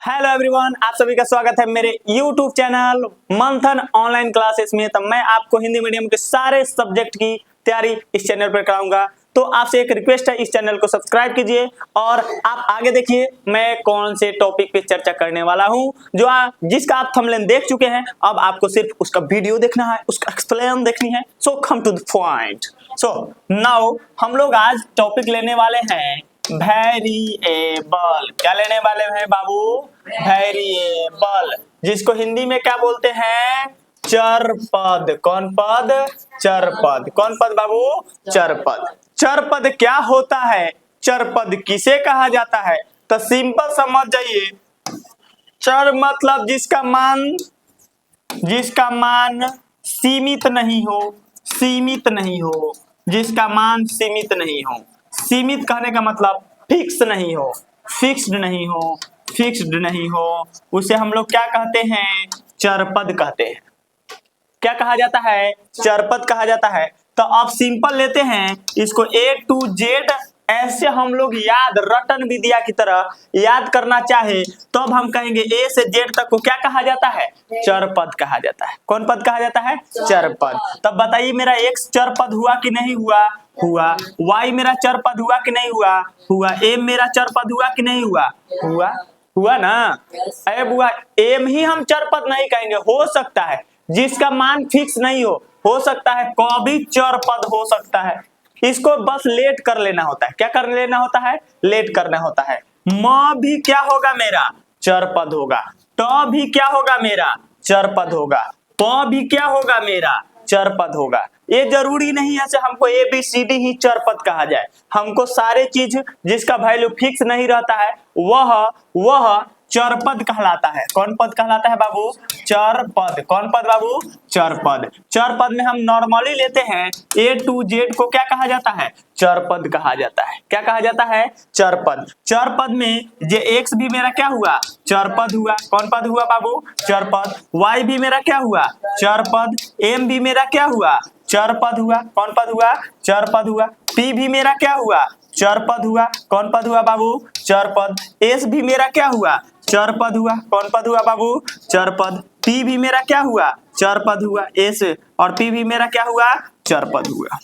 Hello everyone, आप सभी का स्वागत है मेरे YouTube चैनल मंथन ऑनलाइन क्लासेस में। तो मैं आपको हिंदी मीडियम के सारे सब्जेक्ट की तैयारी इस चैनल पर कराऊंगा। तो आपसे एक रिक्वेस्ट है, इस चैनल को सब्सक्राइब कीजिए और आप आगे देखिए मैं कौन से टॉपिक पे चर्चा करने वाला हूं जिसका आप थंबनेल देख चुके हैं। अब आपको सिर्फ उसका वीडियो देखना है, उसका एक्सप्लेन देखनी है। So come to the point. So now हम लोग आज टॉपिक लेने वाले हैं वेरिएबल। क्या लेने वाले हैं बाबू? वेरिएबल, जिसको हिंदी में क्या बोलते हैं? चर पद। कौन पद? चर पद। कौन पद बाबू? चर पद। चर पद क्या होता है? चर पद किसे कहा जाता है? तो सिंपल समझ जाइए, चर मतलब जिसका मान सीमित नहीं हो। सीमित नहीं हो, जिसका मान सीमित नहीं हो। सीमित कहने का मतलब फिक्स नहीं हो, फिक्स्ड नहीं हो, फिक्स्ड नहीं हो, उसे हम लोग क्या कहते हैं? चरपद कहते हैं। क्या कहा जाता है? चरपद कहा जाता है। तो आप सिंपल लेते हैं इसको A to Z, ऐसे हम लोग याद रटन विद्या की तरह याद करना चाहे तो अब हम कहेंगे A से Z तक को क्या कहा जाता है? चरपद कहा जाता है। कौन पद कहा जाता है? चरपद। तब बताइए मेरा X चरपद हुआ कि नहीं हुआ? हुआ। Y मेरा चरपद हुआ कि नहीं हुआ? हुआ। M मेरा चरपद हुआ कि नहीं हुआ? हुआ। हुआ ना? अरे बुआ, M ही हम चरपद नहीं कहेंगे। हो सकता है जिसका मान फिक्स नहीं हो सकता है कभी चर पद हो सकता है। इसको बस लेट कर लेना होता है। क्या कर लेना होता है? लेट करना होता है। म भी क्या होगा मेरा? चर पद होगा। ट भी क्या होगा मेरा? चर पद होगा। प भी क्या होगा मेरा? चर पद होगा। ये जरूरी नहीं है हमको ABCD ही चर पद कहा जाए। हमको सारे चीज जिसका वैल्यू फिक्स नहीं रहता है वह चरपद कहलाता है। कौन पद कहलाता है बाबू? चरपद। कौन पद बाबू? चरपद। चरपद में हम नॉर्मली लेते हैं A to Z को क्या कहा जाता है? चरपद कहा जाता है। क्या कहा जाता है? चरपद। चरपद में जे X भी मेरा क्या हुआ? चरपद हुआ। कौन पद हुआ बाबू? चरपद। Y भी मेरा क्या हुआ? चरपद। M भी मेरा क्या हुआ? चरपद हुआ। कौन पद हुआ? चरपद हुआ। P भी मेरा क्या हुआ? चरपद हुआ। कौन पद हुआ बाबू? चरपद। S भी मेरा क्या हुआ? चरपद हुआ। कौन पद हुआ बाबू? चरपद। P भी मेरा क्या हुआ? चरपद हुआ। S और P भी मेरा क्या हुआ? चरपद हुआ।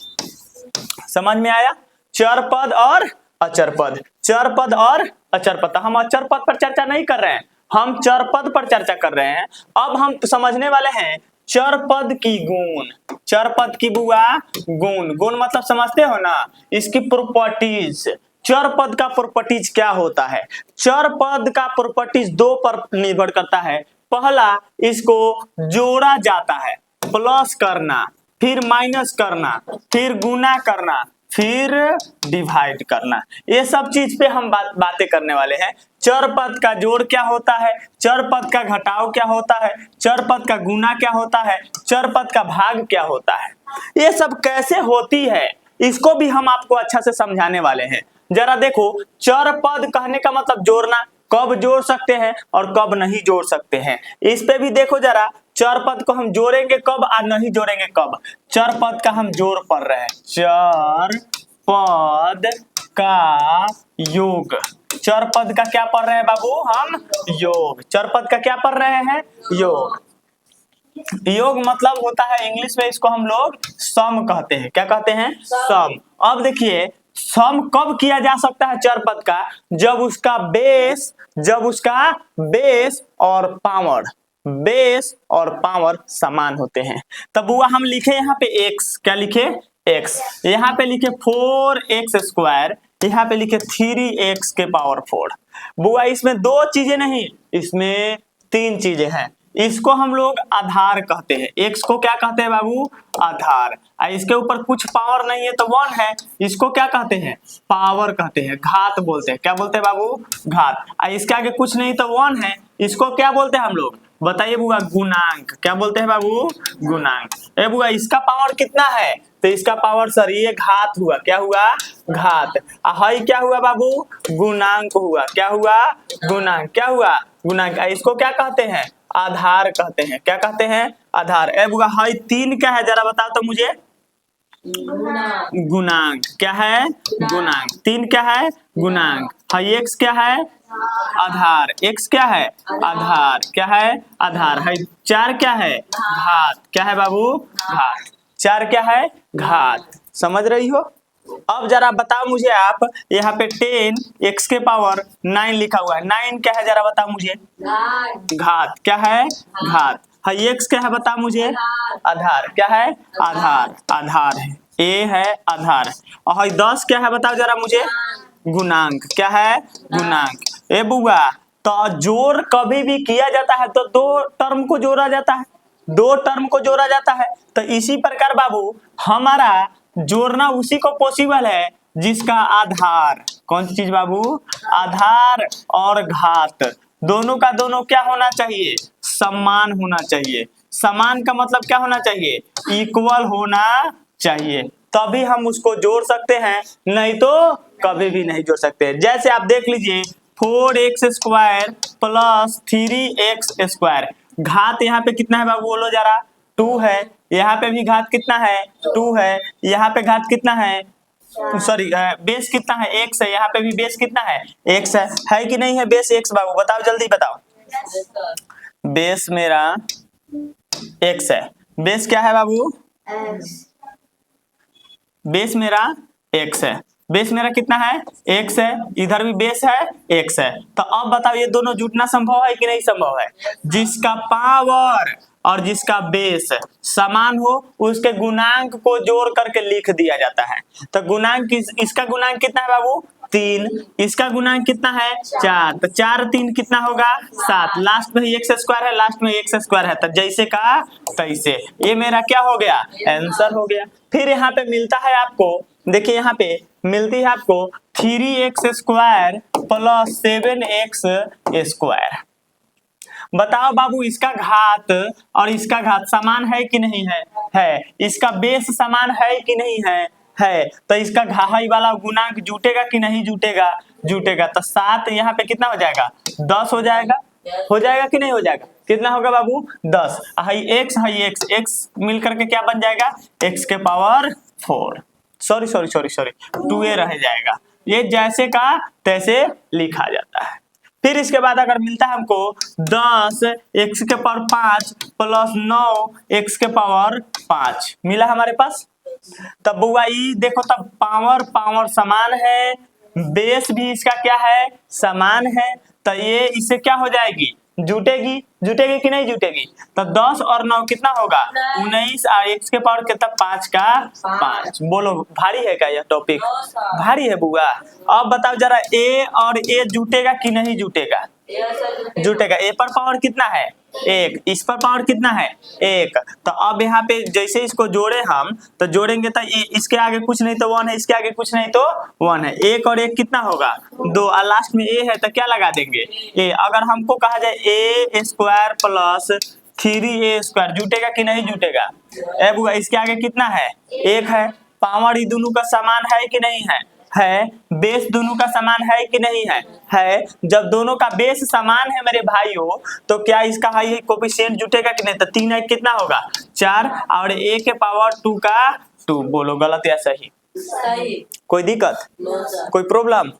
समझ में आया? चरपद और अचरपद। चरपद और अचरपद। हम अचरपद पर चर्चा नहीं कर रहे हैं, हम चरपद पर चर्चा कर रहे हैं। अब हम समझने वाले हैं चरपद की गुण। चरपद की बुआ गुण। गुण मतलब समझते हो ना? इसकी प्रॉपर्टीज। चरपद का प्रॉपर्टीज क्या होता है? चरपद का प्रॉपर्टीज दो पर निर्भर करता है। पहला, इसको जोड़ा जाता है, प्लस करना, फिर माइनस करना, फिर गुना करना, फिर डिवाइड करना। ये सब चीज पे हम बातें करने वाले हैं। चरपद का जोड़ क्या होता है? चरपद का घटाव क्या होता है? चरपद का गुना क्या होता है? चरपद का भाग क्या होता है? ये सब कैसे होती है इसको भी हम आपको अच्छा से समझाने वाले हैं। जरा देखो, चरपद कहने का मतलब जोड़ना। कब जोड़ सकते हैं और कब नहीं जोड़ सकते हैं, इस पे भी देखो जरा। चरपद को हम जोड़ेंगे कब और नहीं जोड़ेंगे कब? चरपद का हम जोड़ पढ़ रहे हैं। चरपद का योग। चरपद का क्या पढ़ रहे हैं बाबू? हम योग। चरपद का क्या पढ़ रहे हैं? योग। योग मतलब होता है इंग्लिश में इसको हम लोग सम कहते हैं। क्या कहते हैं? सम। अब देखिए, सम कब किया जा सकता है चरपद का? जब उसका बेस और पावर समान होते हैं। तब हुआ हम लिखे यहाँ पे x। क्या लिखे? x। यहाँ पे लिखे 4x², यहाँ पे लिखे 3x के पावर 4। बुआ इसमें दो चीजें नहीं, इसमें तीन चीजें हैं। इसको हम लोग आधार कहते हैं। x को क्या कहते हैं बाबू? आधार। इसके ऊपर कुछ पावर नहीं है तो 1 है, इसको क्या कहते हैं? पावर कहते हैं, घात बोलते हैं। क्या बोलते हैं बाबू? घात। इसके आगे कुछ नहीं तो 1 है, इसको क्या बोलते हैं हम लोग? बताइए बुआ? गुणांक। क्या बोलते हैं बाबू? गुणांक। बुआ इसका पावर कितना है? तो इसका पावर सर ये घात हुआ। क्या हुआ? घात। हाई क्या हुआ बाबू? गुणांक हुआ। क्या हुआ? गुणांक। क्या हुआ? गुणांक। इसको क्या कहते हैं? आधार कहते हैं। क्या कहते हैं? आधार। बुआ हाई 3 क्या है जरा बताओ तो मुझे? गुणांक। क्या है? गुणांक। 3 क्या है? गुणांक। हाई एक्स क्या है आधार, एक्स क्या है आधार, क्या है आधार है। 4 क्या है घात, क्या है बाबू घात, 4 क्या है घात। समझ रही हो। अब जरा बताओ मुझे आप, यहाँ पे 10 x के पावर 9 लिखा हुआ है, 9 क्या है जरा बताओ मुझे घात, क्या है घात है। x क्या है बताओ मुझे आधार, क्या है आधार, आधार है, a है आधार। और 10 क्या है बताओ जरा मुझे गुणांक, क्या है गुणांक। ए बुआ तो जोड़ कभी भी किया जाता है तो दो टर्म को जोड़ा जाता है, दो टर्म को जोड़ा जाता है। तो इसी प्रकार बाबू हमारा जोड़ना उसी को पॉसिबल है जिसका आधार, कौन सी चीज बाबू आधार और घात दोनों का दोनों क्या होना चाहिए समान होना चाहिए। समान का मतलब क्या होना चाहिए इक्वल होना चाहिए, तभी हम उसको जोड़ सकते हैं, नहीं तो कभी भी नहीं जोड़ सकते। जैसे आप देख लीजिए 4x square plus 3x square, घात यहाँ पे कितना है बाबू बोलो जरा 2 है, यहाँ पे भी घात कितना है 2 है, यहाँ पे घात कितना है सॉरी बेस कितना है x है, यहाँ पे भी बेस कितना है x है कि नहीं है बेस x बाबू बताओ जल्दी बताओ। बेस मेरा x है, बेस क्या है बाबू बेस मेरा x है, बेस मेरा कितना है x है, इधर भी बेस है x है। तो अब बताओ ये दोनों जुटना संभव है कि नहीं संभव है। जिसका पावर और जिसका बेस समान हो उसके गुणांक को जोड़ करके लिख दिया जाता है। तो गुणांक इसका गुणांक कितना है बाबू 3, इसका गुणांक कितना है 4, तो 4 3 कितना होगा 7, लास्ट में x स्क्वायर है, लास्ट में x स्क्वायर है, तो जैसे का तैसे ये मेरा क्या हो गया आंसर हो गया। फिर यहाँ पे मिलता है आपको, देखिए यहाँ पे मिलती है आपको 3x square plus 7x square. बताओ बाबू इसका घात और इसका घात समान है कि नहीं है इसका बेस समान है कि नहीं है तो इसका घाई वाला गुणांक जुटेगा कि नहीं जुटेगा जुटेगा। तो 7 यहाँ पे कितना हो जाएगा 10 हो जाएगा कि नहीं हो जाएगा, कितना होगा बाबू 10। हाई एक्स मिल करके क्या बन जाएगा x के पावर 4, सॉरी 2a रह जाएगा। ये जैसे का तैसे लिखा जाता है। फिर इसके बाद अगर मिलता है हमको 10 x के पावर 5 प्लस 9 x के पावर 5 मिला हमारे पास। तब बुआ देखो तब पावर समान है, बेस भी इसका क्या है समान है, तो ये इससे क्या हो जाएगी जुटेगी कि नहीं जुटेगी। तो 10 और 9 कितना होगा 19 और x के पावर कितना 5 का 5। बोलो भारी है क्या यह टॉपिक भारी है बुआ। अब बताओ जरा a और a जुटेगा कि नहीं जुटेगा जुटेगा। a पर पावर कितना है 1, इस पर पावर कितना है 1। तो अब यहाँ पे जैसे इसको जोड़े हम तो जोड़ेंगे तो इसके आगे कुछ नहीं तो 1 है, इसके आगे कुछ नहीं तो 1 है, 1 और 1 कितना होगा 2 और लास्ट में a है तो क्या लगा देंगे a। अगर हमको कहा जाए a square plus 3a square जुटेगा कि नहीं जुटेगा। ए बुआ इसके आगे कितना है 1 है, पावर ये दोनों का समान है कि नहीं है बेस दोनों का समान है कि नहीं है। जब दोनों का बेस समान है मेरे भाइयों तो क्या इसका हाई कोफिशिएंट जुटेगा कि नहीं। तो 3 1 कितना होगा 4 और a के पावर 2 का 2। बोलो गलत या सही कोई दिक्कत कोई प्रॉब्लम।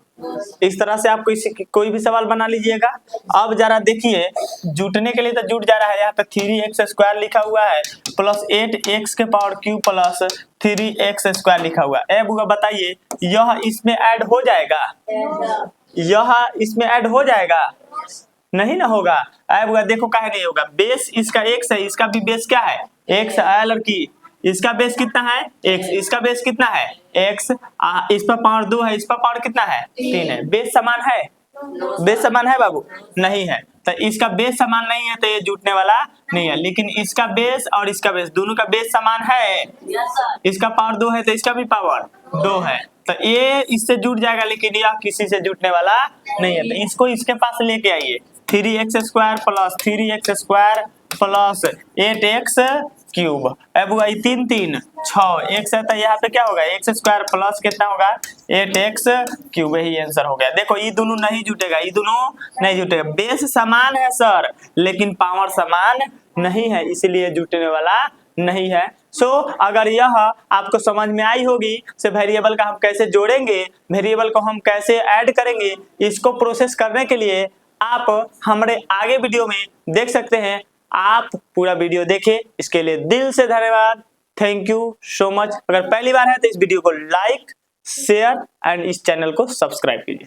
इस तरह से आप कोई भी सवाल बना लीजिएगा। अब जरा देखिए जुटने के लिए तो जुट जा रहा है, यहाँ पे 3x स्क्वायर लिखा हुआ है प्लस 8x के power cube plus 3x square लिखा हुआ है। बुआ बताइए यह इसमें ऐड हो जाएगा, यह इसमें ऐड हो जाएगा नहीं ना होगा। बुआ देखो काहे नहीं होगा, बेस इसका x है, इसका भी बेस क्या है x है लड़की, इसका बेस कितना है x, इसका बेस कितना है x, इस पर पावर 2 है, इस पर पावर कितना है 3 है। बेस समान है बेस समान है बाबू नहीं है, तो इसका बेस समान नहीं है तो ये जुटने वाला नहीं है। लेकिन इसका बेस और इसका बेस दोनों का बेस समान है, इसका पावर 2 है तो इसका भी पावर 2 है, तो ये इससे जुट जाएगा। लेकिन यह किसी से जुटने वाला नहीं है, तो इसको इसके पास लेके आइए 3x square plus 3x square plus 8x cube. अब हुआ 3 3 6 x है तो यहाँ पे क्या होगा x स्क्वायर प्लस कितना होगा 8x क्यूब, यही आंसर हो गया। देखो ये दोनों नहीं जुटेगा, ये दोनों नहीं जुटेगा। बेस समान है सर लेकिन पावर समान नहीं है, इसलिए जुटने वाला नहीं है। सो अगर यह आपको समझ में आई होगी से वेरिएबल का हम कैसे जोड़ेंगे, वेरिएबल को हम कैसे ऐड करेंगे, इसको प्रोसेस करने के लिए आप हमारे आगे वीडियो में देख सकते हैं। आप पूरा वीडियो देखें, इसके लिए दिल से धन्यवाद। Thank you so much. अगर पहली बार है तो इस वीडियो को लाइक, शेयर एंड इस चैनल को सब्सक्राइब कीजिए।